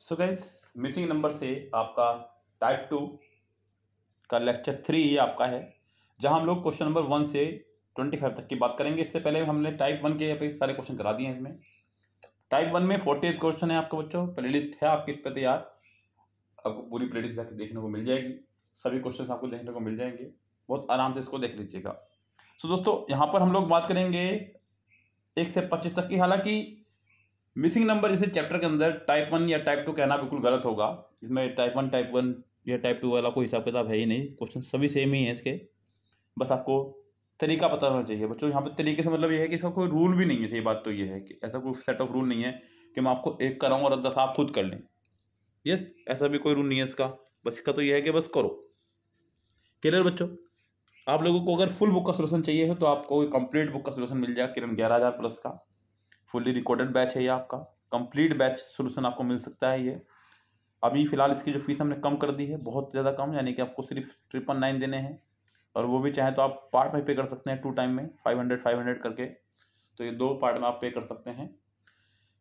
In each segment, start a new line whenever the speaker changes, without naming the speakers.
So guys, missing number से आपका type 2 का लेक्चर 3 ये आपका है, जहां हम लोग क्वेश्चन नंबर 1 से 25 तक की बात करेंगे। इससे पहले हमने टाइप 1 के यहाँ पे सारे क्वेश्चन करा दिए हैं। इसमें टाइप 1 में 48 क्वेश्चन है आपका बच्चों। प्लेलिस्ट है आपकी इस पर तैयार, आपको पूरी प्लेलिस्ट जाकर देखने को मिल जाएगी। सभी क्वेश्चन आपको देखने को मिल जाएंगे, बहुत आराम से इसको देख लीजिएगा। सो दोस्तों, यहाँ पर हम लोग बात करेंगे 1 से 25 तक की। हालांकि मिसिंग नंबर जैसे चैप्टर के अंदर टाइप 1 या टाइप 2 कहना बिल्कुल गलत होगा। इसमें टाइप 1 या टाइप 2 वाला कोई हिसाब किताब है ही नहीं। क्वेश्चन सभी सेम ही है इसके, बस आपको तरीका पता होना चाहिए बच्चों। यहाँ पे तरीके से मतलब ये है कि इसका कोई रूल भी नहीं है। सही बात तो ये है कि ऐसा कोई सेट ऑफ रूल नहीं है कि मैं आपको एक कराऊँ और 10 आप खुद कर लें। यस, ऐसा भी कोई रूल नहीं है इसका। बस इसका तो ये है कि बस करो। क्लियर बच्चों? आप लोगों को अगर फुल बुक का सोल्यूशन चाहिए है तो आपको कंप्लीट बुक का सोल्यूशन मिल जाएगा किरण 11,000 प्लस का। फुल्ली रिकॉर्डेड बैच है ये आपका। कंप्लीट बैच सोल्यूशन आपको मिल सकता है ये। अभी फिलहाल इसकी जो फीस हमने कम कर दी है, बहुत ज़्यादा कम, यानी कि आपको सिर्फ 999 देने हैं। और वो भी चाहें तो आप पार्ट में पे कर सकते हैं 2 टाइम में 500 करके। तो ये 2 पार्ट में आप पे कर सकते हैं।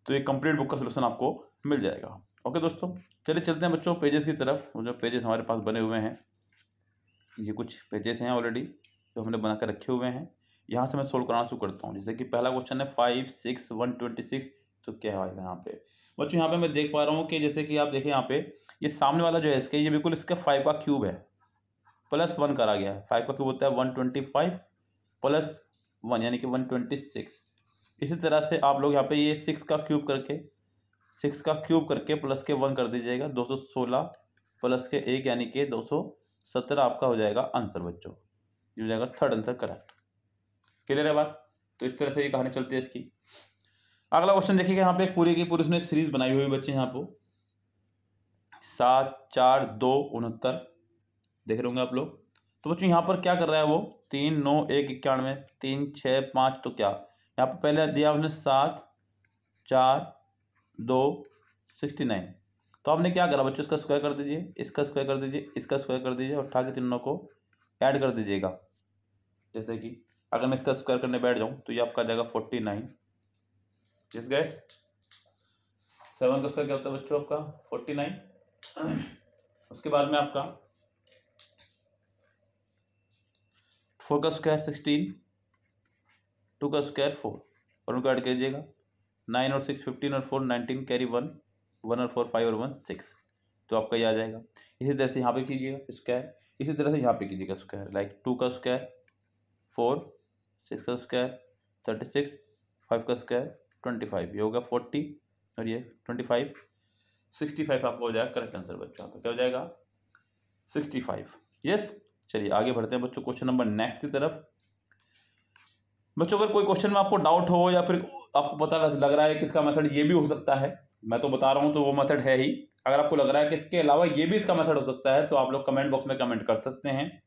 तो ये कंप्लीट बुक का सोल्यूशन आपको मिल जाएगा। ओके दोस्तों, चलिए चलते हैं बच्चों पेजेस की तरफ। जो पेजेस हमारे पास बने हुए हैं, ये कुछ पेजेस हैं ऑलरेडी जो हमने बना कर रखे हुए हैं। यहाँ से मैं सोल्व कराना शुरू करता हूँ। जैसे कि पहला क्वेश्चन है 5, 6, 126। तो क्या है यहाँ पे बच्चों? यहाँ पे मैं देख पा रहा हूँ कि जैसे कि आप देखें यहाँ पे ये सामने वाला जो है इसके, ये बिल्कुल इसका 5 का क्यूब है, प्लस 1 करा गया है। 5 का क्यूब होता है 125 प्लस 1 यानी कि 126। इसी तरह से आप लोग यहाँ पे ये 6 का क्यूब करके प्लस के 1 कर दीजिएगा। 216 प्लस के 1 यानी कि 217 आपका हो जाएगा आंसर बच्चों। ये हो जाएगा थर्ड आंसर करेक्ट। क्लियर है बात? तो इस तरह से ये कहानी चलती है इसकी। अगला क्वेश्चन देखिएगा, यहाँ पे पूरी की पूरी उसने सीरीज बनाई हुई बच्चे। यहाँ पर 7, 4, 2, 69 देख रहे होंगे आप लोग। तो बच्चों यहाँ पर क्या कर रहा है वो 3, 9, 1, 91, 3, 6, 5। तो क्या यहाँ पर पहले दिया उसने 7, 4, 2, 69। तो आपने क्या करा बच्चों, इसका स्क्वायर कर दीजिए, इसका स्क्वायर कर दीजिए, इसका स्क्वायर कर दीजिए और उठा के तीनों को ऐड कर दीजिएगा। जैसे कि अगर मैं इसका स्क्वायर करने बैठ जाऊं तो ये आपका जाएगा 49। यस गाइस, 7 का स्क्वायर क्या होता है बच्चों आपका 49। उसके बाद में आपका 4 का स्क्वायर 16, 2 का स्क्वायर 4 और उनको ऐड कीजिएगा। 9 और 6 15 और 4 19, कैरी 1 और 4 5 और 1 6। तो आपका ये आ जाएगा। इसी तरह से यहाँ पे कीजिएगा स्क्वायर, इसी तरह से यहाँ पे कीजिएगा स्क्वायर। लाइक 2 का स्क्वायर 4, 6 का स्क्वायर 36, 5 का स्क्वायर 25। ये होगा 40 और ये 25, 65 आपका हो जाएगा करेक्ट आंसर बच्चों। आपका क्या हो जाएगा 65। यस, चलिए आगे बढ़ते हैं बच्चों क्वेश्चन नंबर नेक्स्ट की तरफ। बच्चों अगर कोई क्वेश्चन में आपको डाउट हो या फिर आपको पता लग रहा है कि इसका मेथड ये भी हो सकता है, मैं तो बता रहा हूँ तो वो मेथड है ही। अगर आपको लग रहा है कि इसके अलावा ये भी इसका मेथड हो सकता है तो आप लोग कमेंट बॉक्स में कमेंट कर सकते हैं।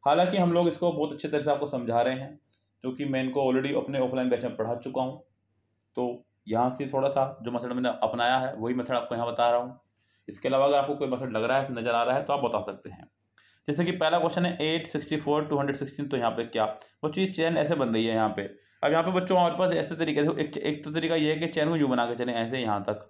हालांकि हम लोग इसको बहुत अच्छे तरह से आपको समझा रहे हैं, क्योंकि मैं इनको ऑलरेडी अपने ऑफलाइन बैच में पढ़ा चुका हूँ। तो यहाँ से थोड़ा सा जो मेथड मैंने अपनाया है वही मेथड आपको यहाँ बता रहा हूँ। इसके अलावा अगर आपको कोई मेथड लग रहा है, नज़र आ रहा है, तो आप बता सकते हैं। जैसे कि पहला क्वेश्चन है 8, 64, 216। तो यहाँ पे क्या बच्चों, ये चेन ऐसे बन रही है यहाँ पे। अब यहाँ पे बच्चों हमारे पास ऐसे तरीके से एक तो तरीका ये है कि चैन को यूँ बना के चलें ऐसे यहाँ तक।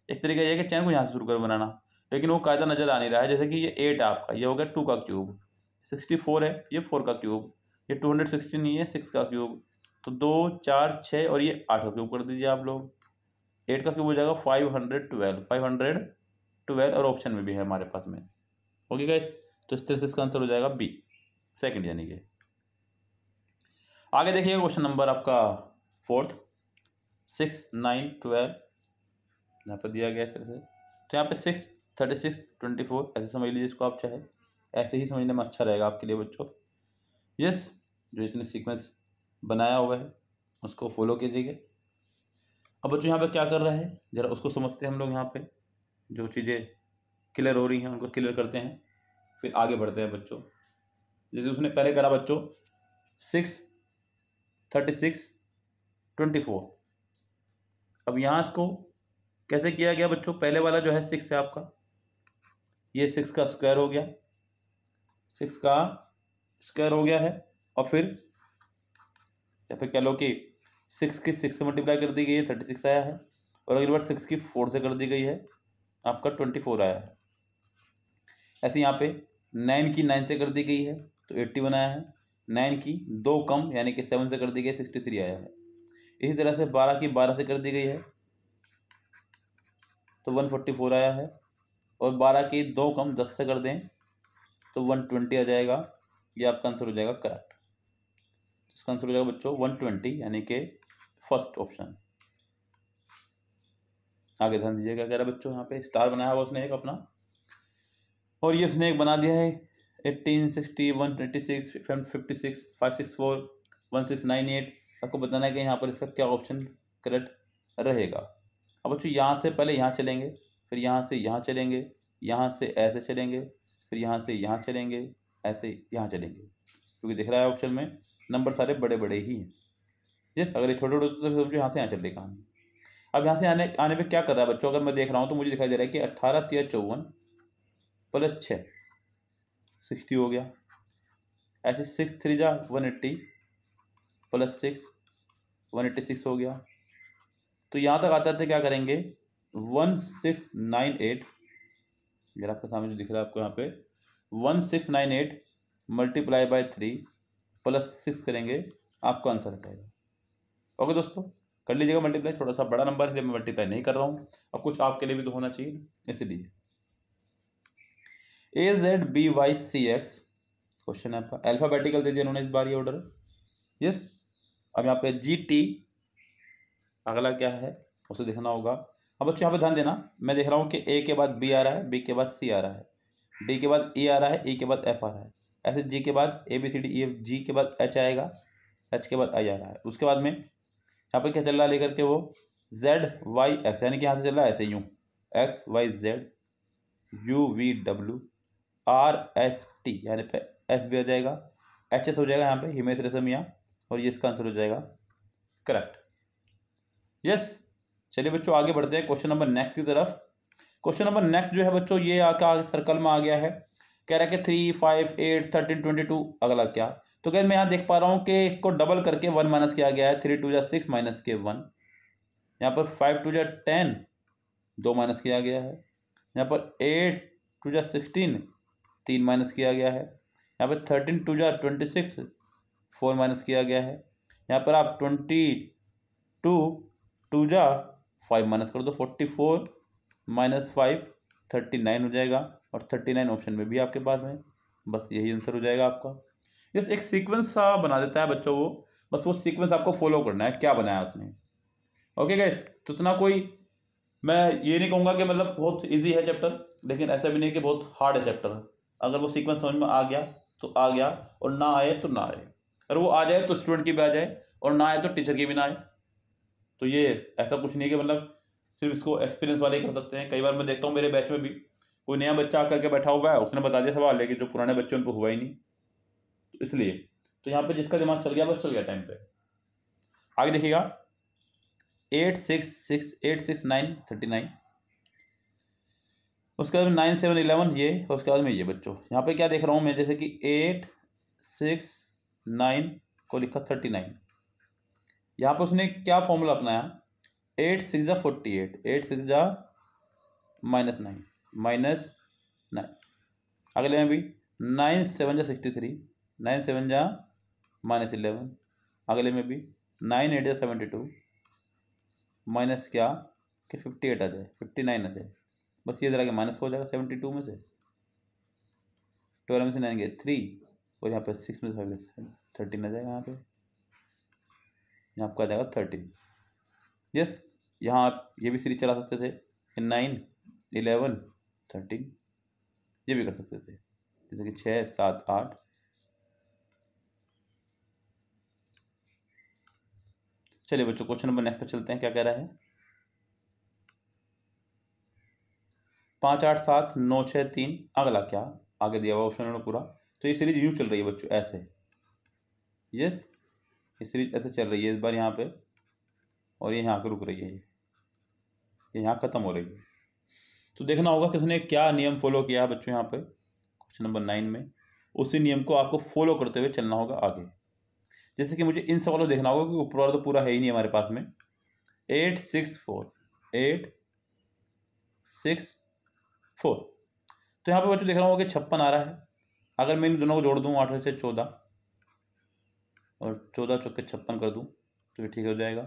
एक तरीका ये है कि चैन को यहाँ से शुरू कर बनाना, लेकिन वो कायदा नज़र आ नहीं रहा है। जैसे कि ये 8 है आपका, ये हो गया 2 का क्यूब, 64 है ये 4 का क्यूब, ये 216 नहीं है 6 का क्यूब। तो 2, 4, 6 और ये 8 का क्यूब कर दीजिए आप लोग। 8 का क्यूब हो जाएगा 512 और ऑप्शन में भी है हमारे पास में। ओके गाइस, तो इस तरह से इसका आंसर हो जाएगा बी सेकंड यानी कि। आगे देखिए क्वेश्चन नंबर आपका 4th 6, 9, 12 यहाँ पर दिया गया इस तरह से। तो यहाँ पे 6, 36, 24 ऐसे समझ लीजिए इसको आप, चाहे ऐसे ही समझने में अच्छा रहेगा आपके लिए बच्चों। यस, जो इसने सीक्वेंस बनाया हुआ है उसको फॉलो कीजिएगा। अब बच्चों यहाँ पे क्या कर रहा है जरा उसको समझते हैं हम लोग। यहाँ पे जो चीज़ें क्लियर हो रही हैं उनको क्लियर करते हैं, फिर आगे बढ़ते हैं बच्चों। जैसे उसने पहले करा बच्चों 6, 36, 24। अब यहाँ इसको कैसे किया गया बच्चों? पहले वाला जो है 6 है आपका, ये 6 का स्क्वायर हो गया, 6 का स्क्वायर हो गया है। और फिर या फिर कह लो कि 6 की 6 से मल्टीप्लाई कर दी गई है, 36 आया है। और अगली बार 6 की 4 से कर दी गई है, आपका 24 आया है। ऐसे यहाँ पे 9 की 9 से कर दी गई है तो 81 आया है। 9 की 2 कम यानी कि 7 से कर दी गई 63 आया है। इसी तरह से 12 की 12 से कर दी गई है तो 144 आया है। और 12 की 2 कम 10 से कर दें तो 120 आ जाएगा। ये आपका आंसर हो जाएगा करेक्ट। इसका आंसर हो जाएगा बच्चों 120 यानी कि फर्स्ट ऑप्शन। आगे ध्यान दीजिए क्या कह रहा है बच्चों, यहाँ पे स्टार बनाया हुआ उसने एक अपना, और ये उसने एक बना दिया है 18, 60, 126, 56, 564, 1698। आपको बताना है कि यहाँ पर इसका क्या ऑप्शन करेक्ट रहेगा। अब बच्चों यहाँ से पहले यहाँ चलेंगे, फिर यहाँ से यहाँ चलेंगे, यहाँ से ऐसे चलेंगे, फिर यहाँ से यहाँ चलेंगे, ऐसे यहाँ चलेंगे, क्योंकि दिख रहा है ऑप्शन में नंबर सारे बड़े बड़े ही हैं। यस, अगर ये छोटे छोटे तो समझो यहाँ से यहाँ चल रही कहानी। अब यहाँ से आने आने पे क्या कर रहा है बच्चों, अगर मैं देख रहा हूँ तो मुझे दिखाई दे रहा है कि 18 × 54 प्लस 6 60 हो गया। ऐसे 6 3 जा 180 प्लस 6 186 हो गया। तो यहाँ तक आता है क्या करेंगे 1698, जरा आपके सामने जो दिख रहा है आपको यहाँ पे 1698 मल्टीप्लाई बाय 3 प्लस 6 करेंगे, आपका आंसर आ जाएगा। ओके दोस्तों, कर लीजिएगा मल्टीप्लाई। थोड़ा सा बड़ा नंबर है मैं मल्टीप्लाई नहीं कर रहा हूँ, अब कुछ आपके लिए भी तो होना चाहिए, इसलिए AZBYCX क्वेश्चन है आपका। अल्फाबेटिकल दे दिया उन्होंने इस बार ये ऑर्डर। यस, अब यहाँ पे GT अगला क्या है उसे देखना होगा। अब बच्चों यहाँ पे ध्यान देना, मैं देख रहा हूँ कि A के बाद B आ रहा है, B के बाद C आ रहा है, D के बाद E आ रहा है, E के बाद F आ रहा है, ऐसे G के बाद ABCDEF, G के बाद H आएगा, H के बाद I आ रहा है। उसके बाद में यहाँ पे क्या चल रहा है लेकर के वो ZYX, यानी कि यहाँ से चल रहा है ऐसे यूँ XYZ UVW RST, यानी पे S भी आ जाएगा, HS हो जाएगा यहाँ पे हिमेश रेशमिया, और ये इसका आंसर हो जाएगा करेक्ट। यस, चलिए बच्चों आगे बढ़ते हैं क्वेश्चन नंबर नेक्स्ट की तरफ। क्वेश्चन नंबर नेक्स्ट जो है बच्चों ये आका सर्कल में आ गया है, कह रहा है कि 3, 5, 8, 13, 22 अगला क्या। तो क्या मैं यहाँ देख पा रहा हूँ कि इसको डबल करके 1 माइनस किया गया है, 3 2 जा 6 माइनस के 1। यहाँ पर 5 2 जा 10 2 माइनस किया गया है। यहाँ पर 8 2 जा 16 3 माइनस किया गया है। यहाँ पर 13 2 जा 26 4 माइनस किया गया है। यहाँ पर आप 22 2 जा 5 माइनस कर दो, 44 माइनस 5 39 हो जाएगा, और 39 ऑप्शन में भी आपके पास में, बस यही आंसर हो जाएगा आपका। यस, एक सीक्वेंस सा बना देता है बच्चों वो, बस वो सीक्वेंस आपको फॉलो करना है, क्या बनाया उसने। ओके गाइस, तो इतना कोई मैं ये नहीं कहूँगा कि मतलब बहुत इजी है चैप्टर, लेकिन ऐसा भी नहीं कि बहुत हार्ड है चैप्टर। अगर वो सीक्वेंस समझ में आ गया तो आ गया, और ना आए तो ना आए। अगर वो आ जाए तो स्टूडेंट की भी आ जाए, और ना आए तो टीचर की भी ना आए। तो ये ऐसा कुछ नहीं कि मतलब सिर्फ इसको एक्सपीरियंस वाले ही कर सकते हैं। कई बार मैं देखता हूँ मेरे बैच में भी कोई नया बच्चा आकर के बैठा हुआ है, उसने बता दिया सवाल, लेकिन जो पुराने बच्चे उन पर हुआ ही नहीं। तो इसलिए तो यहाँ पे जिसका दिमाग चल गया बस चल गया टाइम पे। आगे देखिएगा 8 6 6 8 6 9 39, उसके बाद में 9 7 11 ये, उसके बाद में ये बच्चों यहाँ पे क्या देख रहा हूँ मैं, जैसे कि 8 6 9 को लिखा 39। यहाँ पर उसने क्या फॉर्मूला अपनाया, 8 6 जा 48, 8 6 जा -9 -9। अगले में भी 9 7 जा 63, 9 7 जा -11। अगले में भी 9 8 जा 72, माइनस क्या कि 58 आ जाए, 59 आ जाए, बस ये जरा के माइनस हो जाएगा 72 में से। 12 में से 9 गए 3, और यहाँ पे 6 में से 5 13 आ जाएगा। यहाँ पे यहाँ आपका आ जाएगा 13। यस, यहाँ आप ये भी सीरीज चला सकते थे 9 11 13, ये भी कर सकते थे, जैसे कि 6 7 8। चलिए बच्चों क्वेश्चन नंबर नेक्स्ट पर चलते हैं, क्या कह रहा है। 5 8 7 9 6 3 अगला क्या, आगे दिया हुआ ऑप्शन पूरा। तो ये सीरीज यूँ चल रही है बच्चों ऐसे। यस, ये सीरीज ऐसे चल रही है इस बार यहाँ पे, और ये यहाँ पे रुक रही है, ये यहाँ ख़त्म हो रही है। तो देखना होगा किसने क्या नियम फॉलो किया है बच्चों यहाँ पे क्वेश्चन नंबर 9 में, उसी नियम को आपको फॉलो करते हुए चलना होगा आगे। जैसे कि मुझे इन सवालों देखना होगा कि ऊपर वाला तो पूरा है ही नहीं हमारे पास में। 8 6 4 8 6 4। तो यहाँ पे बच्चों देख रहा हूँ कि 56 आ रहा है। अगर मैं इन दोनों को जोड़ दूँ 8 से 14 और 14 चौके 56 कर दूँ तो ये ठीक हो जाएगा।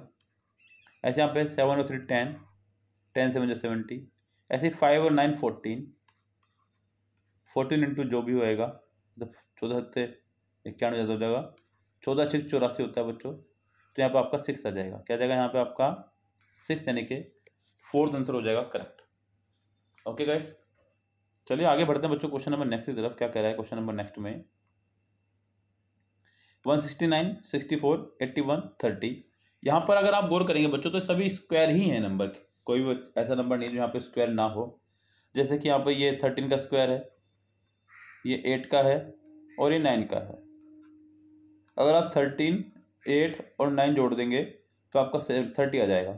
ऐसे यहाँ पे 7 और 3 10, 10 7 70, ऐसे 5 और 9 14, 14 इंटू जो भी होएगा मतलब 14 से 91 ज़्यादा हो जाएगा, 14 6 84 होता है बच्चों। तो यहाँ पे आपका 6 आ जाएगा। क्या जाएगा यहाँ पे आपका 6, यानी कि 4th आंसर हो जाएगा करेक्ट। ओके गाइस, चलिए आगे बढ़ते हैं बच्चों क्वेश्चन नंबर नेक्स्ट की तरफ। क्या कह रहा है क्वेश्चन नंबर नेक्स्ट में, 169 64 81 30। यहाँ पर अगर आप गौर करेंगे बच्चों तो सभी स्क्वायर ही हैं नंबर के, कोई भी ऐसा नंबर नहीं जो यहाँ पे स्क्वायर ना हो। जैसे कि यहाँ पे ये 13 का स्क्वायर है, ये 8 का है और ये 9 का है। अगर आप 13, 8 और 9 जोड़ देंगे तो आपका 30 आ जाएगा।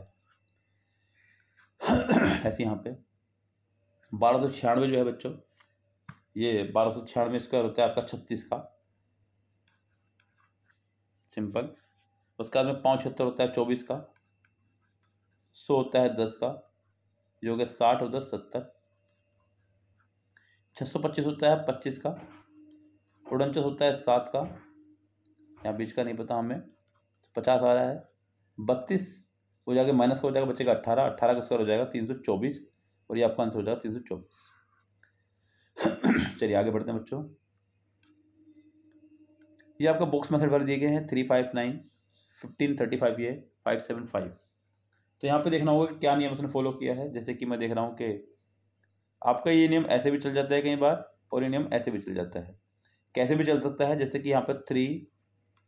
ऐसे यहाँ पे 1296 जो है बच्चों, ये 1296 स्क्वायर होता है आपका 36 का, सिंपल। उसके बाद में 576 होता है 24 का, 100 होता है 10 का, जो कि 60 और 10 70, 625 होता है 25 का, 49 होता है 7 का, यहाँ बीच का नहीं पता हमें, 50 आ रहा है, 32 हो जाएगा माइनस का हो जाएगा बच्चे का 18, 18 का स्क्वायर हो जाएगा 324 और ये आपका आंसर हो जाएगा 324। चलिए आगे बढ़ते हैं बच्चों। ये आपका बॉक्स मेथड भर दिए गए हैं 359 1535 ये 575। तो यहाँ पे देखना होगा कि क्या नियम उसने फॉलो किया है। जैसे कि मैं देख रहा हूँ कि आपका ये नियम ऐसे भी चल जाता है कई बार और ये नियम ऐसे भी चल जाता है। कैसे भी चल सकता है, जैसे कि यहाँ पर 3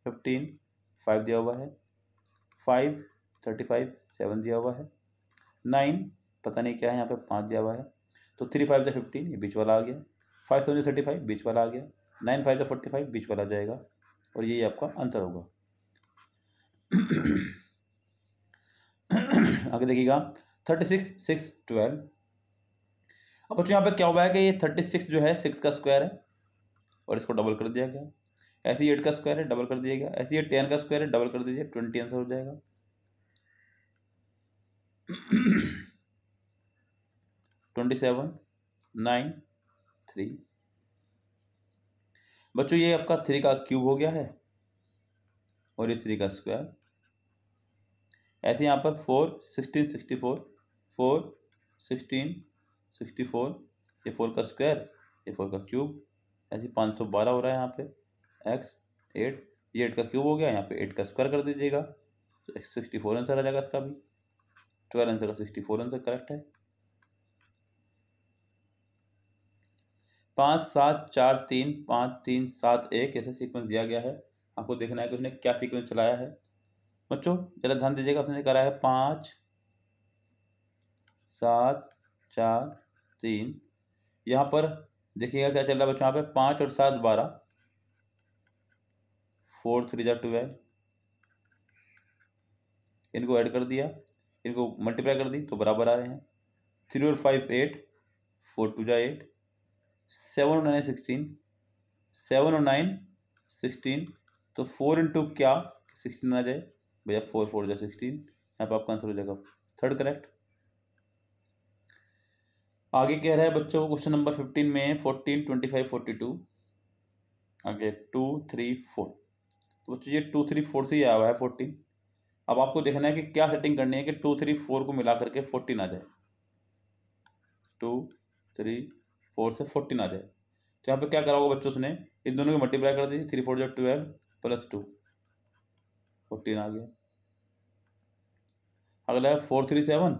15 5 दिया हुआ है, 5 35 7 दिया हुआ है, 9 पता नहीं क्या है यहाँ पे 5 दिया हुआ है, तो 3 5 से 15 ये बीच वाला आ गया, 5 7 से 35 बीच वाला आ गया, 9 5 से 45 बीच वाला आ जाएगा और यही आपका आंसर होगा। आगे देखिएगा 36 6 12। अब बच्चों यहाँ पे क्या हुआ है कि ये 36 जो है 6 का स्क्वायर है और इसको डबल कर दिया गया। ऐसे ही 8 का स्क्वायर है, डबल कर दिया गया। ऐसे ही 10 का स्क्वायर है, डबल कर दीजिए, 20 आंसर हो जाएगा। 27 9 3। बच्चों ये आपका 3 का क्यूब हो गया है और ये 3 का स्क्वायर। ऐसे यहाँ पर 4 16 64, 4 16 64, ये 4 का स्क्वायर, ये 4 का क्यूब। ऐसे 512 हो रहा है यहाँ पे, x 8, ये 8 का क्यूब हो गया, यहाँ पे 8 का स्क्वायर कर दीजिएगा तो 64 आंसर आ जाएगा इसका भी। 12 आंसर का 64 आंसर करेक्ट है। 5 7 4 3 5 3 7 1 ऐसा सीक्वेंस दिया गया है। आपको देखना है कि उसने क्या सीक्वेंस चलाया है। बच्चों जरा ध्यान दीजिएगा, उसने करा है 5 7 4 3। यहाँ पर देखिएगा क्या चल रहा है बच्चों, यहाँ पे 5 और 7 12, 4 3 जा 12, इनको ऐड कर दिया, इनको मल्टीप्लाई कर दी तो बराबर आ रहे हैं। 3 और 5 8, 4 2 जा 8, 7 और 9 16, 7 और 9 16, तो 4 इंटू क्या 16 आ जाए भैया, 4 4 जा 16, यहाँ पर आपका आंसर हो जाएगा थर्ड करेक्ट। आगे कह रहा है बच्चों क्वेश्चन नंबर 15 में 14 25 42, आगे 2 3 4। तो बच्चों ये 2 3 4 से ही आया हुआ है 14। अब आपको देखना है कि क्या सेटिंग करनी है कि 2 3 4 को मिला करके 14 आ जाए, 2 3 4 से 14 आ जाए। तो यहाँ पे क्या करा होगा बच्चों, उसने इन दोनों को मल्टीप्लाई कर दी, 3 4 जो 12 प्लस 2 14 आ गया। अगला है 4 3 7,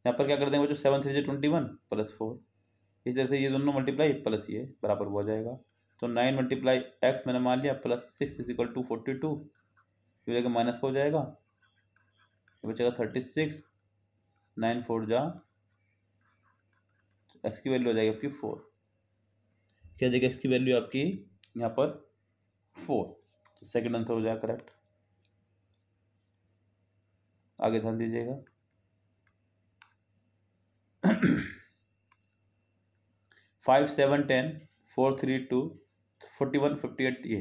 यहाँ पर क्या कर देंगे बच्चों, 7 3 जो 21 प्लस 4, इस तरह से ये दोनों मल्टीप्लाई प्लस ये बराबर हो जाएगा। तो 9 मल्टीप्लाई एक्स मैंने मान लिया प्लस 6 इज इक्वल टू 42, ये जगह माइनस का हो जाएगा, ये बचेगा 36, 9 4 जा, एक्स की वैल्यू हो जाएगी आपकी 4। क्या जगह एक्स की वैल्यू आपकी यहाँ पर 4, तो सेकंड आंसर हो जाएगा करेक्ट। आगे ध्यान दीजिएगा 5 7 10 4 3 2 41 58 ये।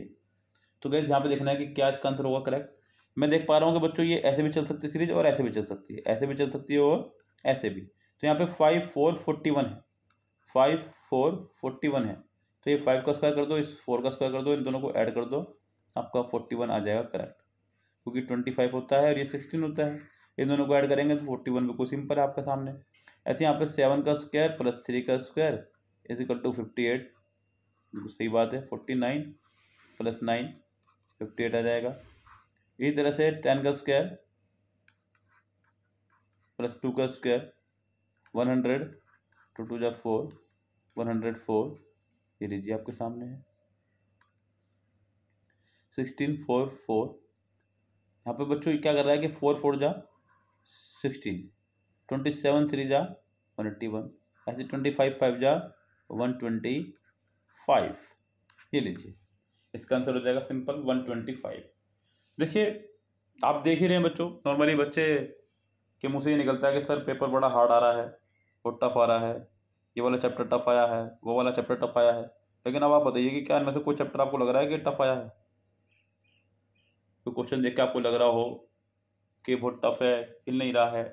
तो गैस यहाँ पे देखना है कि क्या इसका आंसर होगा करेक्ट। मैं देख पा रहा हूँ कि बच्चों ये ऐसे भी चल सकती है सीरीज और ऐसे भी चल सकती है, ऐसे भी चल सकती है और ऐसे भी। तो यहाँ पे 5 4 41 है, 5 4 41 है, तो ये 5 का स्क्वायर कर दो, इस 4 का स्क्वायर कर दो, इन दोनों को ऐड कर दो, आपका 41 आ जाएगा करेक्ट, क्योंकि 25 होता है और ये 16 होता है, इन दोनों को ऐड करेंगे तो 41 बिल्कुल सिंपल है आपके सामने। ऐसे यहाँ पे 7 का स्क्वायर प्लस 3 का स्क्वायर इज इक्वल टू 58, बिल्कुल सही बात है, 49 प्लस 9 58 आ जाएगा। इसी तरह से 10 का स्क्वायर प्लस 2 का स्क्वायर 100, 2 2 जा 4, 104, ये लीजिए आपके सामने है। 16 4 4, यहाँ पे बच्चों क्या कर रहा है कि 4 4 जा 16, 27 3 जा 181, ऐसे 25 5 जा 125, ये लीजिए इसका आंसर हो जाएगा सिंपल 125। देखिए आप देख ही रहे हैं बच्चों, नॉर्मली बच्चे के मुंह से ये निकलता है कि सर पेपर बड़ा हार्ड आ रहा है, बहुत टफ आ रहा है, ये वाला चैप्टर टफ आया है, वो वाला चैप्टर टफ आया है, लेकिन अब आप बताइए कि क्या इनमें से कोई चैप्टर आपको लग रहा है कि टफ आया है? कोई क्वेश्चन देख के आपको लग रहा हो कि बहुत टफ है, हिल नहीं रहा है,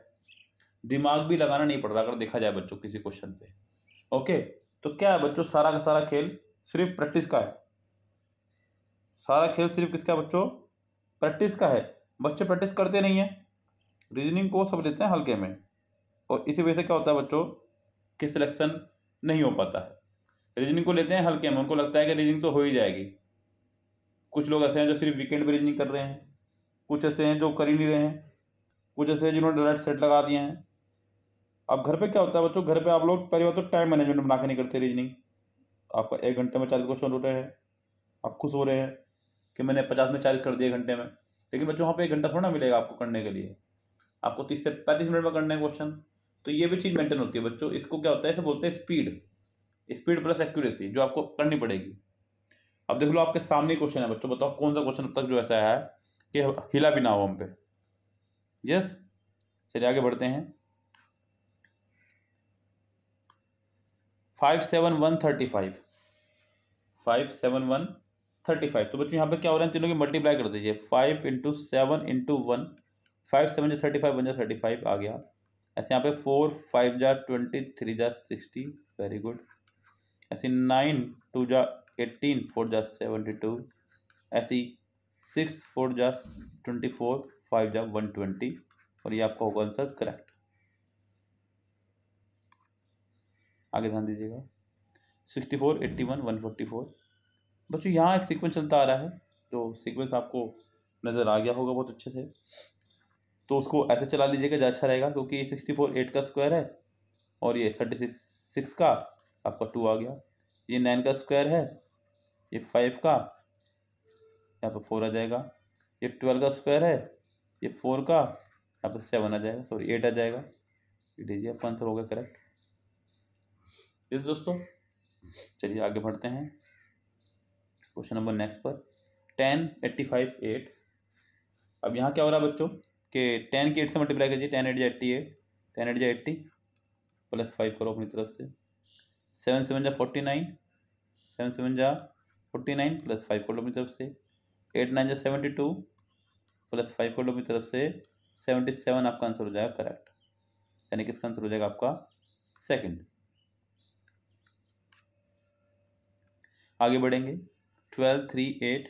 दिमाग भी लगाना नहीं पड़ रहा अगर देखा जाए बच्चों किसी क्वेश्चन पे। ओके, तो क्या है बच्चों, सारा का सारा खेल सिर्फ प्रैक्टिस का है, सारा खेल सिर्फ किसका है बच्चों? प्रैक्टिस का है। बच्चे प्रैक्टिस करते नहीं है, रीजनिंग को सब लेते हैं हल्के में, और इसी वजह से क्या होता है बच्चों कि सिलेक्शन नहीं हो पाता है। रीजनिंग को लेते हैं हल्के में, उनको लगता है कि रीजनिंग तो हो ही जाएगी। कुछ लोग ऐसे हैं जो सिर्फ वीकेंड पे रीजनिंग कर रहे हैं, कुछ ऐसे हैं जो कर ही नहीं रहे हैं, कुछ ऐसे हैं जिन्होंने डायरेक्ट सेट लगा दिए हैं। अब घर पे क्या होता है बच्चों, घर पे आप लोग पहली बात तो टाइम मैनेजमेंट बना के नहीं करते रीजनिंग। आपका 1 घंटे में 40 क्वेश्चन हो रहे हैं, आप खुश हो रहे हैं कि मैंने 50 में 40 कर दिए घंटे में, लेकिन बच्चों वहाँ पे 1 घंटा थोड़ा ना मिलेगा आपको करने के लिए, आपको 30 से 35 मिनट में करना है क्वेश्चन। तो ये भी चीज़ मेंटेन होती है बच्चों, इसको क्या होता है, इसे बोलते हैं स्पीड, स्पीड प्लस एक्यूरेसी जो आपको करनी पड़ेगी। अब देख लो आपके सामने क्वेश्चन है बच्चों, बताओ कौन सा क्वेश्चन अब तक जो ऐसा है कि हिला भी ना हो हम पे। यस, चलिए आगे बढ़ते हैं। 5 7 1 35, 5 7 1 35, तो बच्चों यहाँ पे क्या हो रहा है, तीनों की मल्टीप्लाई कर दीजिए, 5 इंटू 7 इंटू 1, 5 7 जा 35, 1 जा 35 आ गया। ऐसे यहाँ पे 4 5 जा 20, 3 जा 60, वेरी गुड। ऐसे 9 2 जा 18, 4 जा 72, ऐसी 6 4 जा 24, 5 जा 120, और ये आपका होगा आंसर करेक्ट। आगे ध्यान दीजिएगा, 64 81 144। बच्चों यहाँ एक सीक्वेंस चलता आ रहा है, तो सीक्वेंस आपको नज़र आ गया होगा बहुत अच्छे से, तो उसको ऐसे चला लीजिएगा ज़्यादा अच्छा रहेगा, क्योंकि 64 8 का स्क्वायर है, और ये 36 6 का आपका 2 आ गया, ये 9 का स्क्वायर है, ये 5 का, यहाँ पर 4 आ जाएगा, ये 12 का स्क्वायर है, ये 4 का, यहाँ पर 7 आ जाएगा, सॉरी 8 आ जाएगा। ये लीजिए आपका आंसर हो गया करेक्ट। इस दोस्तों चलिए आगे बढ़ते हैं क्वेश्चन नंबर नेक्स्ट पर, 10 85 8। अब यहाँ क्या हो रहा है बच्चों कि 10 की 8 से मल्टीप्लाई कीजिए, 10 8 जा 88, 10 8 जा 80 प्लस 5 करो अपनी तरफ से, 7 7 जा 49, 7 7 जा 49 प्लस 5 करो अपनी तरफ से, 8 9 जा 72 प्लस 5 करो अपनी तरफ से, 77 आपका आंसर हो जाएगा करेक्ट, यानी किसका आंसर हो जाएगा आपका सेकंड। आगे बढ़ेंगे, 12 3 8,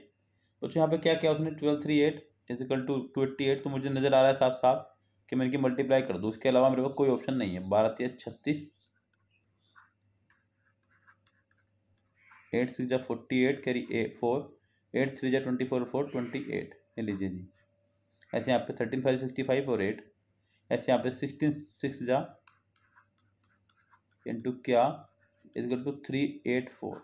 तो यहाँ पे क्या क्या उसने 12 3 8 इजिकल टू 288, तो मुझे नज़र आ रहा है साफ साफ कि मैं इनकी मल्टीप्लाई कर दूँ, इसके अलावा मेरे पास कोई ऑप्शन नहीं है। 12 3 36, 8 6 जा 48 कैरी 4, 8 3 जा 24 4 28, ये लीजिए जी। ऐसे यहाँ पे 13 5 65 और 8, ऐसे यहाँ पे 16 6 जा इंटू क्या इजिकल टू 3 8 4।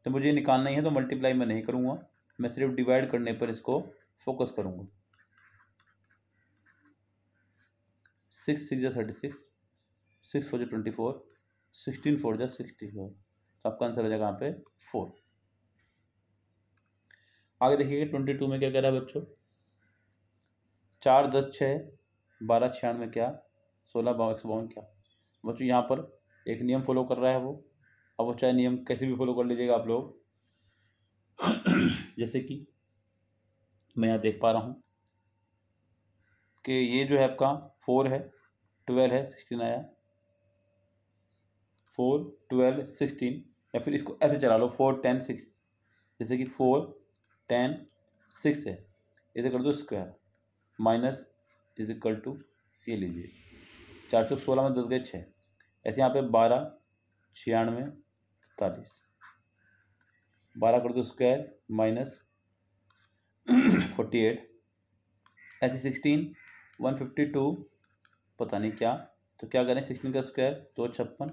तो मुझे निकालना ही है, तो मल्टीप्लाई मैं नहीं करूँगा, मैं सिर्फ डिवाइड करने पर इसको फोकस करूँगा। 6 6 जा 36, 6 4 जा 24, 16 4 जा 64, तो आपका आंसर हो जाएगा यहाँ पे 4। आगे देखिए 22 में क्या कह रहा है बच्चों, 4 10 6 12 96 क्या 16 152 क्या। बच्चों यहाँ पर एक नियम फॉलो कर रहा है वो, अब वो चाहे नियम कैसे भी फॉलो कर लीजिएगा आप लोग। जैसे कि मैं यहाँ देख पा रहा हूँ कि ये जो है आपका 4 है, 12 है, 16 आया, 4 12 16, या फिर इसको ऐसे चला लो 4 10 6, जैसे कि 4 10 6 है, इसे कर दो square, minus is equal to ये लीजिए 4 चौक 16 में 10 गए 6, ऐसे यहाँ पे 12 96 41, 12 कर दो स्क्वायर माइनस 48, ऐसे 16 152 पता नहीं क्या, तो क्या करें 16 का स्क्वायर 256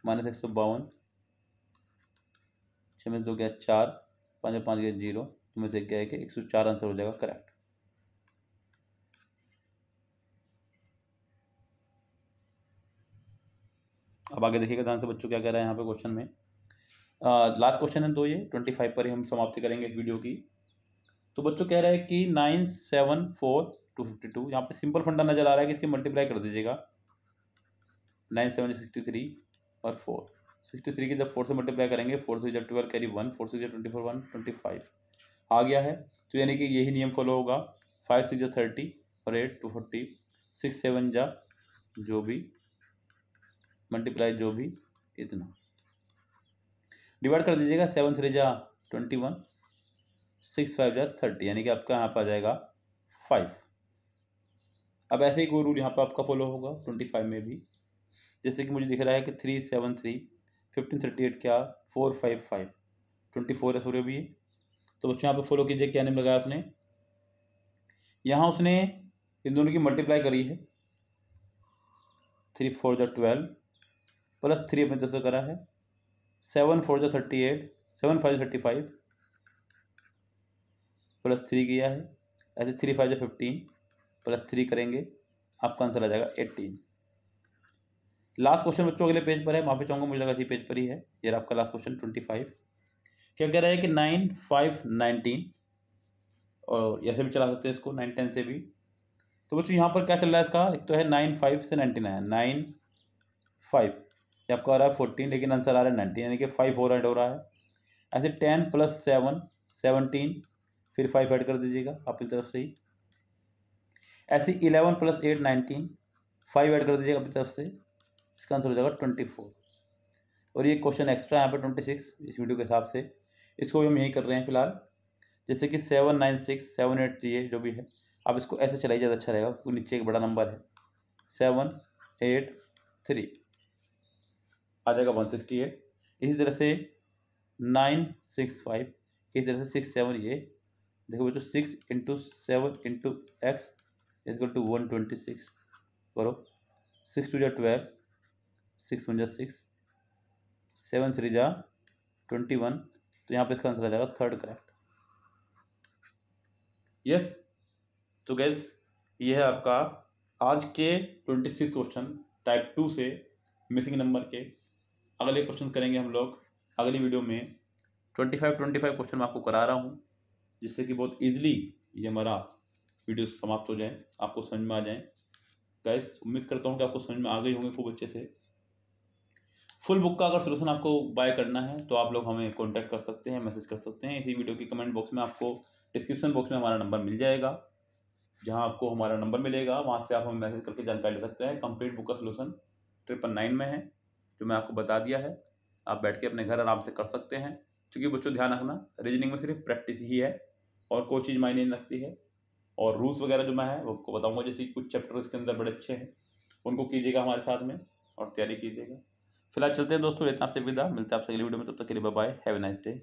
माइनस 152, 6 में 2 गया 4, 5 में 5 गया 0, तो में से क्या है कि 104 आंसर हो जाएगा करेक्ट। अब आगे देखिएगा ध्यान से बच्चों क्या कह रहा है यहाँ पे क्वेश्चन में। लास्ट क्वेश्चन है, तो ये 25 पर ही हम समाप्ति करेंगे इस वीडियो की। तो बच्चों कह रहा है कि 974 252, यहाँ पे सिंपल फंडा नजर आ रहा है कि इसे मल्टीप्लाई कर दीजिएगा, 9 7 63 और 4, 63 की जब 4 से मल्टीप्लाई करेंगे, 4 से जब 12 कैरी 1, 4 से जब 24 1 25 आ गया है, तो यानी कि यही नियम फॉलो होगा, 5 6 30 और 8 240, 6 7 जा जो भी मल्टीप्लाई जो भी इतना डिवाइड कर दीजिएगा, 7 3 जा 21, 6 5 जा 30, यानी कि आपका यहाँ पर आ जाएगा 5। अब ऐसे ही कोई रूल यहाँ पर आपका फॉलो होगा 25 में भी, जैसे कि मुझे दिख रहा है कि 3 7 3 15 38 क्या 4 5 5 24 है सूर्य भी है, तो बच्चों यहाँ पे फॉलो कीजिए क्या नेम लगाया उसने, यहाँ उसने इन दोनों की मल्टीप्लाई करी है, 3 4 जा 12 प्लस 3 अपने तरफ से करा है, 7 4 जा 38, 7 5 35 प्लस 3 किया है, ऐसे 3 5 जा 15 प्लस 3 करेंगे, आपका आंसर आ जाएगा 18। लास्ट क्वेश्चन बच्चों अगले पेज पर है, माफी चाहूँगा मुझे लगा इसी पेज पर ही है, ये आपका लास्ट क्वेश्चन 25। क्या कह रहा है कि 9 5 19, और ऐसे भी चला सकते हैं इसको 9 10 से भी। तो बच्चों यहाँ पर क्या चल रहा है इसका, एक तो है 9 5 से 99, 9 5 ये आपका आ रहा है 14, लेकिन आंसर आ रहा है 19, यानी कि 5 और ऐड हो रहा है, ऐसे 10 प्लस 7 17, फिर 5 ऐड कर दीजिएगा अपनी तरफ से ही, ऐसे 11 प्लस 8 19, 5 ऐड कर दीजिएगा अपनी तरफ से, इसका आंसर हो जाएगा 24। और ये क्वेश्चन एक्स्ट्रा यहाँ पर 26 इस वीडियो के हिसाब से, इसको भी हम यही कर रहे हैं फिलहाल, जैसे कि 7 9 6 7 8 3 जो भी है, आप इसको ऐसे चलाइए ज़्यादा अच्छा रहेगा, तो नीचे एक बड़ा नंबर है 7 8 3 आ जाएगा 168, इसी तरह से 9 6 5, इसी तरह से 6 7, ये देखो बच्चों 6 into 7 into x equal to 126 करो, 6 2 जा 12, 6 1 जा 6, 7 3 जा 21, तो यहाँ पे इसका आंसर आ जाएगा थर्ड करेक्ट। यस, तो गैस ये है आपका आज के 26 क्वेश्चन टाइप 2 से मिसिंग नंबर के। अगले क्वेश्चन करेंगे हम लोग अगली वीडियो में, 25 क्वेश्चन मैं आपको करा रहा हूँ, जिससे कि बहुत इजीली ये हमारा वीडियो समाप्त हो जाए, आपको समझ में आ जाए। गाइस उम्मीद करता हूँ कि आपको समझ में आ गई होंगे खूब अच्छे से। फुल बुक का अगर सोल्यूशन आपको बाय करना है तो आप लोग हमें कॉन्टैक्ट कर सकते हैं, मैसेज कर सकते हैं, इसी वीडियो की कमेंट बॉक्स में आपको डिस्क्रिप्शन बॉक्स में हमारा नंबर मिल जाएगा, जहां आपको हमारा नंबर मिलेगा वहां से आप हमें मैसेज करके जानकारी ले सकते हैं। कंप्लीट बुक का सोल्यूशन 999 में है, जो मैं आपको बता दिया है, आप बैठ के अपने घर आराम से कर सकते हैं, क्योंकि बच्चों ध्यान रखना रीजनिंग में सिर्फ प्रैक्टिस ही है और कोई चीज़ मायने नहीं रखती है। और रूल्स वगैरह जो मैं है वो आपको बताऊंगा, जैसे कुछ चैप्टर इसके अंदर बड़े अच्छे हैं, उनको कीजिएगा हमारे साथ में और तैयारी कीजिएगा। फिलहाल चलते हैं दोस्तों, लेते हैं आपसे विदा, मिलते हैं आपसे अगली वीडियो में, तब तक के लिए bye bye, have a nice day.